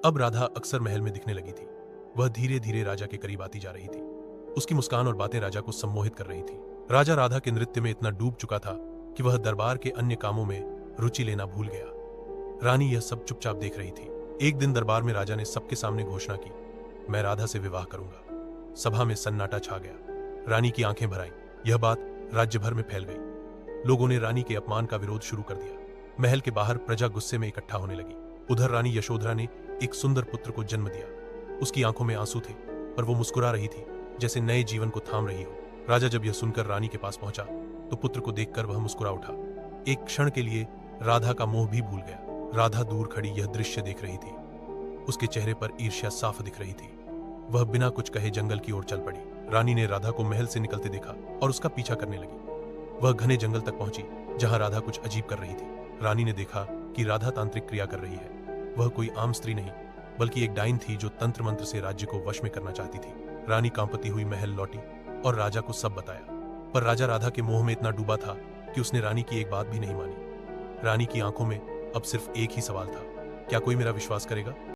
अब राधा अक्सर महल में दिखने लगी थी। वह धीरे धीरे राजा के करीब आती जा रही थी। उसकी मुस्कान और बातें राजा को सम्मोहित कर रही थी। राजा राधा के नृत्य में इतना डूब चुका था कि वह दरबार के अन्य कामों में रुचि लेना भूल गया। रानी यह सब चुपचाप देख रही थी। एक दिन दरबार में राजा ने सबके सामने घोषणा की, मैं राधा से विवाह करूंगा। सभा में सन्नाटा छा गया। रानी की आंखें भर आईं। यह बात राज्य भर में फैल गई। लोगों ने रानी के अपमान का विरोध शुरू कर दिया। महल के बाहर प्रजा गुस्से में इकट्ठा होने लगी। उधर रानी यशोधरा ने एक सुंदर पुत्र को जन्म दिया। उसकी आंखों में आंसू थे, पर वो मुस्कुरा रही थी, जैसे नए जीवन को थाम रही हो। राजा जब यह सुनकर रानी के पास पहुंचा तो पुत्र को देखकर वह मुस्कुरा उठा। एक क्षण के लिए राधा का मोह भी भूल गया। राधा दूर खड़ी यह दृश्य देख रही थी। उसके चेहरे पर ईर्ष्या साफ दिख रही थी। वह बिना कुछ कहे जंगल की ओर चल पड़ी। रानी ने राधा को महल से निकलते देखा और उसका पीछा करने लगी। वह घने जंगल तक पहुंची जहां राधा कुछ अजीब कर रही थी। रानी ने देखा कि राधा तांत्रिक क्रिया कर रही है। वह कोई आम स्त्री नहीं, बल्कि एक डाइन थी जो तंत्र मंत्र से राज्य को वश में करना चाहती थी। रानी कांपती हुई महल लौटी और राजा को सब बताया, पर राजा राधा के मोह में इतना डूबा था कि उसने रानी की एक बात भी नहीं मानी। रानी की आंखों में अब सिर्फ एक ही सवाल था, क्या कोई मेरा विश्वास करेगा?